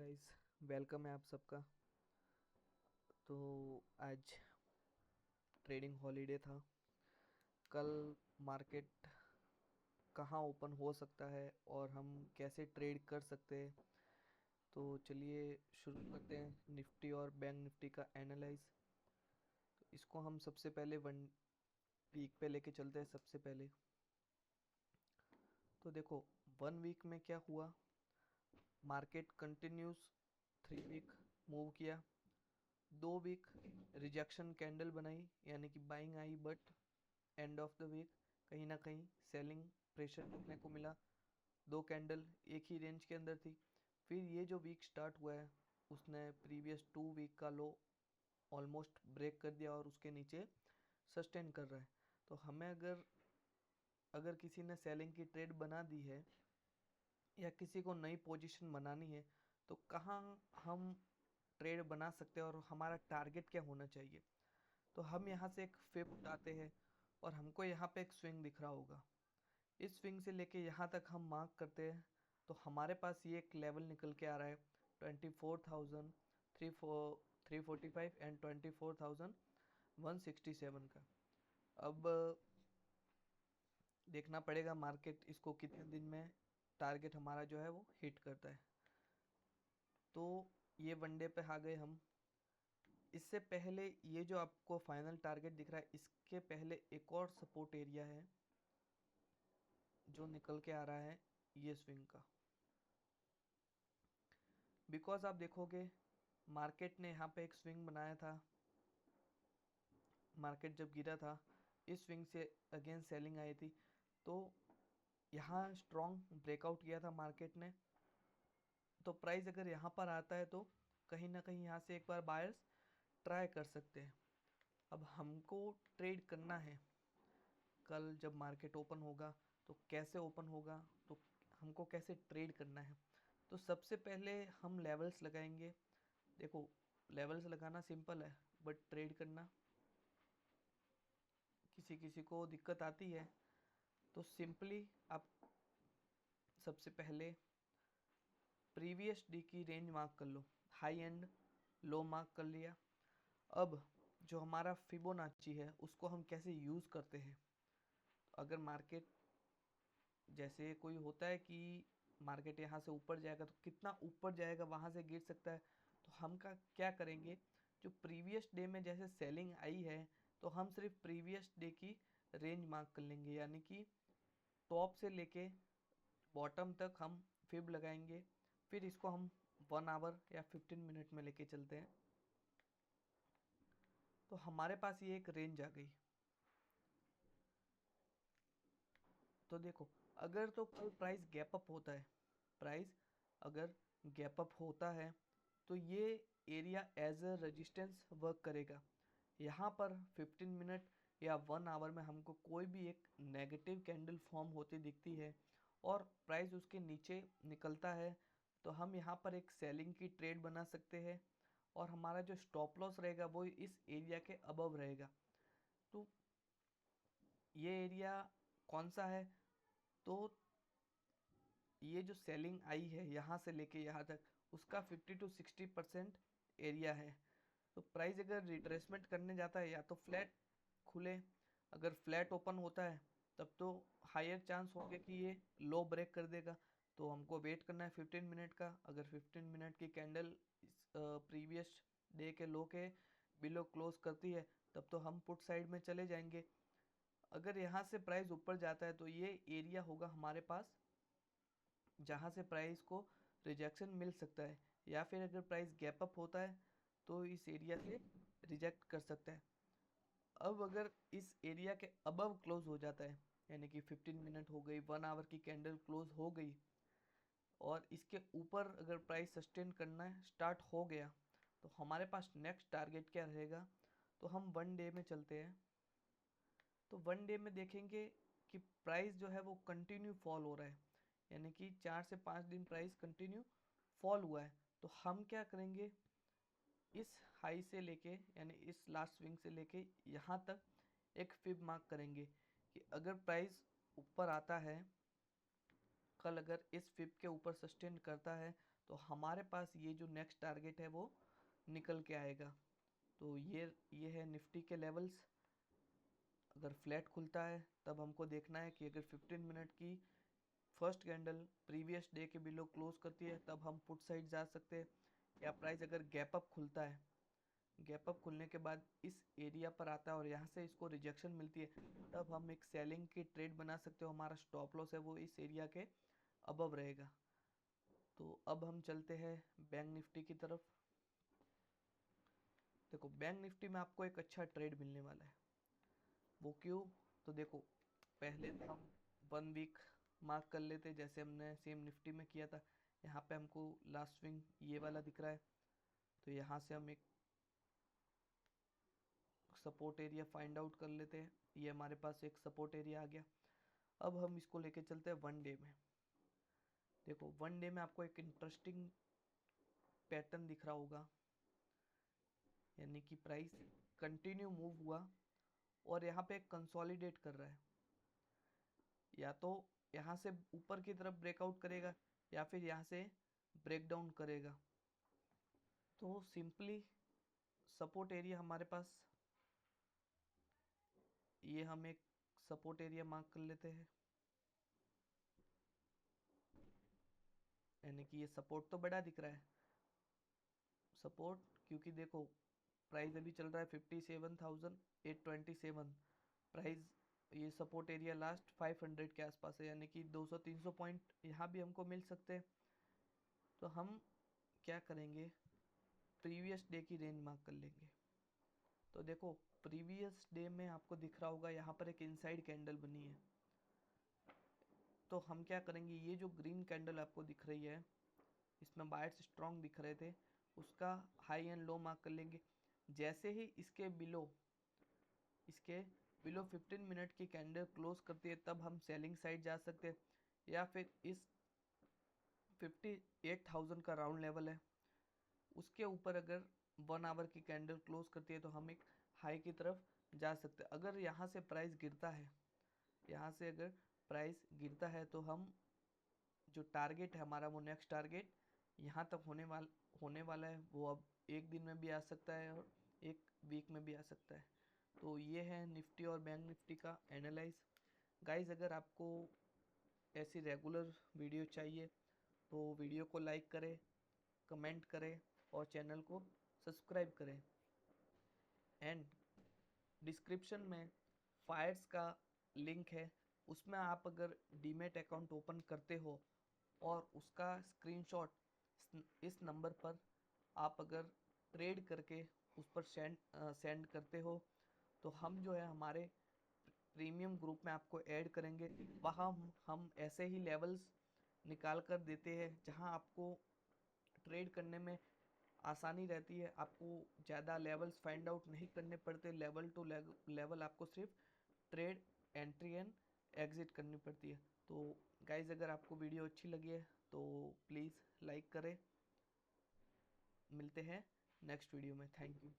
Guys, welcome है आप सबका। तो आज ट्रेडिंग हॉलीडे था। कल मार्केट कहाँ ओपन हो सकता है और हम कैसे ट्रेड कर सकते हैं। तो चलिए शुरू करते हैं निफ्टी और बैंक निफ्टी का एनालाइज। तो इसको हम सबसे पहले वन वीक पे लेके चलते हैं। सबसे पहले तो देखो, वन वीक में क्या हुआ। मार्केट कंटिन्यूस 3 वीक मूव किया। 2 वीक रिजेक्शन कैंडल बनाई, यानी कि बाइंग आई, but end of the week कहीं ना कहीं सेलिंग प्रेशर देखने को मिला। 2 कैंडल एक ही रेंज के अंदर थी। फिर ये जो वीक स्टार्ट हुआ है उसने प्रीवियस 2 वीक का लो ऑलमोस्ट ब्रेक कर दिया और उसके नीचे सस्टेन कर रहा है। तो हमें अगर अगर किसी ने सेलिंग की ट्रेड बना दी है या किसी को नई पोजीशन बनानी है, तो कहाँ हम ट्रेड बना सकते हैं और हमारा टारगेट क्या होना चाहिए। तो हम यहाँ से एक फिब उठाते हैं और हमको यहाँ पे एक स्विंग दिख रहा होगा। इस स्विंग से लेके यहाँ तक हम मार्क करते हैं तो हमारे पास ये एक लेवल निकल के आ रहा है 24,345 एंड 24,167 का। अब देखना पड़ेगा मार्केट इसको कितने दिन में टारगेट हमारा जो है वो हिट करता है। तो ये वनडे पे आ गए हम। इससे पहले ये जो आपको फाइनल टारगेट दिख रहा है, इसके पहले एक और सपोर्ट एरिया है जो निकल के आ रहा है ये स्विंग का। बिकॉज आप देखोगे मार्केट ने यहाँ पे एक स्विंग बनाया था। मार्केट जब गिरा था इस स्विंग से अगेन सेलिंग आई थी, तो यहाँ स्ट्रॉन्ग ब्रेकआउट किया था मार्केट ने। तो प्राइस अगर यहाँ पर आता है तो कहीं ना कहीं यहाँ से एक बार बायर्स ट्राई कर सकते हैं। अब हमको ट्रेड करना है कल जब मार्केट ओपन होगा तो कैसे ओपन होगा, तो हमको कैसे ट्रेड करना है। तो सबसे पहले हम लेवल्स लगाएंगे। देखो, लेवल्स लगाना सिंपल है बट ट्रेड करना किसी किसी को दिक्कत आती है। तो सिंपली आप सबसे पहले प्रीवियस डे की रेंज मार्क कर लो, हाई एंड लो मार्क कर लिया। अब जो हमारा फिबोनाची है उसको हम कैसे यूज़ करते हैं। अगर मार्केट जैसे कोई होता है कि मार्केट यहाँ से ऊपर जाएगा तो कितना ऊपर जाएगा, वहाँ से गिर सकता है। तो हम का क्या करेंगे, जो प्रीवियस डे में जैसे सेलिंग आई है तो हम सिर्फ प्रीवियस डे की रेंज मार्क कर लेंगे, यानी कि टॉप से लेके बॉटम तक हम फिब लगाएंगे। फिर इसको हम 1 आवर या 15 मिनट में लेके चलते हैं। तो हमारे पास ये एक रेंज आ गई। तो देखो, अगर तो कल प्राइस गैप अप होता है, प्राइस अगर गैप अप होता है तो ये area as a resistance work करेगा। यहाँ पर 15 मिनट या 1 आवर में हमको कोई भी एक नेगेटिव कैंडल फॉर्म होती दिखती है और प्राइस उसके नीचे निकलता है, तो हम यहाँ पर एक सेलिंग की ट्रेड बना सकते हैं और हमारा जो स्टॉप लॉस रहेगा वो इस एरिया के अबव रहेगा। तो ये एरिया कौन सा है, तो ये जो सेलिंग आई है यहाँ से लेके यहाँ तक उसका 50 to 60% एरिया है। तो प्राइस अगर रिट्रेसमेंट करने जाता है या तो फ्लैट खुले, अगर फ्लैट ओपन होता है तब तो हायर चांस होंगे कि ये लो ब्रेक कर देगा। तो हमको वेट करना है 15 मिनट का। अगर 15 मिनट की कैंडल प्रीवियस डे के लो के बिलो क्लोज करती है तब तो हम पुट साइड में चले जाएंगे। अगर यहाँ से प्राइस ऊपर जाता है तो ये एरिया होगा हमारे पास जहाँ से प्राइस को रिजेक्शन मिल सकता है, या फिर अगर प्राइस गैप अप होता है तो इस एरिया से रिजेक्ट कर सकता है। अब अगर इस एरिया के अबव क्लोज हो जाता है, यानी कि 15 मिनट हो गई, 1 आवर की कैंडल क्लोज हो गई और इसके ऊपर अगर प्राइस सस्टेन करना है स्टार्ट हो गया, तो हमारे पास नेक्स्ट टारगेट क्या रहेगा। तो हम वन डे में चलते हैं। तो वन डे में देखेंगे कि प्राइस जो है वो कंटिन्यू फॉल हो रहा है, यानी कि 4 से 5 दिन प्राइस कंटिन्यू फॉल हुआ है। तो हम क्या करेंगे, इस हाई से लेके यानी इस लास्ट स्विंग से लेके यहाँ तक एक फिब मार्क करेंगे कि अगर प्राइस ऊपर आता है कल अगर इस फिप के ऊपर सस्टेन करता है तो हमारे पास ये जो नेक्स्ट टारगेट है वो निकल के आएगा। तो ये है निफ्टी के लेवल्स। अगर फ्लैट खुलता है तब हमको देखना है कि अगर 15 मिनट की फर्स्ट कैंडल प्रीवियस डे के बिलो क्लोज करती है तब हम पुट साइड जा सकते हैं, या प्राइस अगर गैप अप खुलता है, गैप अप खुलने के बाद इस एरिया पर आता है और यहाँ से इसको रिजेक्शन मिलती है तब हम एक सेलिंग की ट्रेड बना सकते हो। हमारा स्टॉप लॉस है वो इस एरिया के अबव रहेगा। तो अब हम चलते हैं बैंक निफ्टी की तरफ। देखो बैंक निफ्टी में आपको एक अच्छा ट्रेड मिलने वाला है। वो क्यों? तो देखो पहले हम 1 वीक मार्क कर लेते जैसे हमने सेम निफ्टी में किया था। यहाँ पे हमको लास्ट स्विंग ये वाला दिख रहा है, तो यहाँ से हम एक सपोर्ट एरिया फाइंड आउट कर लेते हैं। ये हमारे पास एक सपोर्ट एरिया आ गया। अब हम इसको लेके चलते हैं 1 डे में। देखो 1 डे में आपको एक इंटरेस्टिंग पैटर्न दिख रहा होगा, यानी कि प्राइस कंटिन्यू मूव हुआ और यहाँ पे कंसोलिडेट कर रहा है। या तो यहाँ से ऊपर की तरफ ब्रेकआउट करेगा या फिर यहाँ से ब्रेक डाउन करेगा। तो सिंपली सपोर्ट एरिया हमारे पास, ये हम एक सपोर्ट एरिया मार्क कर लेते हैं, यानी कि ये सपोर्ट तो बड़ा दिख रहा है सपोर्ट, क्योंकि देखो प्राइस अभी चल रहा है 57,827 प्राइस। ये सपोर्ट एरिया लास्ट 500 के आसपास है, यानी कि 200-300 पॉइंट यहाँ भी हमको मिल सकते हैं। तो हम क्या करेंगे, प्रीवियस डे की रेंज मार्क कर लेंगे। तो देखो प्रीवियस डे में आपको दिख रहा होगा यहाँ पर एक इनसाइड कैंडल बनी है। तो हम क्या करेंगे, ये जो ग्रीन कैंडल आपको दिख रही है इसमें बायर्स स्ट्रॉन्ग दिख रहे थे, उसका हाई एंड लो मार्क कर लेंगे। जैसे ही इसके बिलो 15 मिनट की कैंडल क्लोज करती है तब हम सेलिंग साइड जा सकते हैं, या फिर इस 58,000 का राउंड लेवल है उसके ऊपर अगर 1 आवर की कैंडल क्लोज करती है तो हम एक हाई की तरफ जा सकते हैं। अगर यहाँ से प्राइस गिरता है, यहाँ से अगर प्राइस गिरता है तो हम जो टारगेट है हमारा वो नेक्स्ट टारगेट यहाँ तक होने वाला है। वो अब एक दिन में भी आ सकता है और एक वीक में भी आ सकता है। तो ये है निफ्टी और बैंक निफ्टी का एनालाइज। गाइज अगर आपको ऐसी रेगुलर वीडियो चाहिए तो वीडियो को लाइक करें, कमेंट करें और चैनल को सब्सक्राइब करें। एंड डिस्क्रिप्शन में फायर्स का लिंक है, उसमें आप अगर डीमेट अकाउंट ओपन करते हो और उसका स्क्रीनशॉट इस नंबर पर आप अगर ट्रेड करके उस पर सेंड करते हो तो हम जो है हमारे प्रीमियम ग्रुप में आपको ऐड करेंगे। वहाँ हम ऐसे ही लेवल्स निकाल कर देते हैं जहाँ आपको ट्रेड करने में आसानी रहती है, आपको ज़्यादा लेवल्स फाइंड आउट नहीं करने पड़ते। लेवल टू लेवल आपको सिर्फ ट्रेड एंट्री एंड एग्ज़िट करनी पड़ती है। तो गाइज़ अगर आपको वीडियो अच्छी लगी है तो प्लीज़ लाइक करें। मिलते हैं नेक्स्ट वीडियो में। Thank you.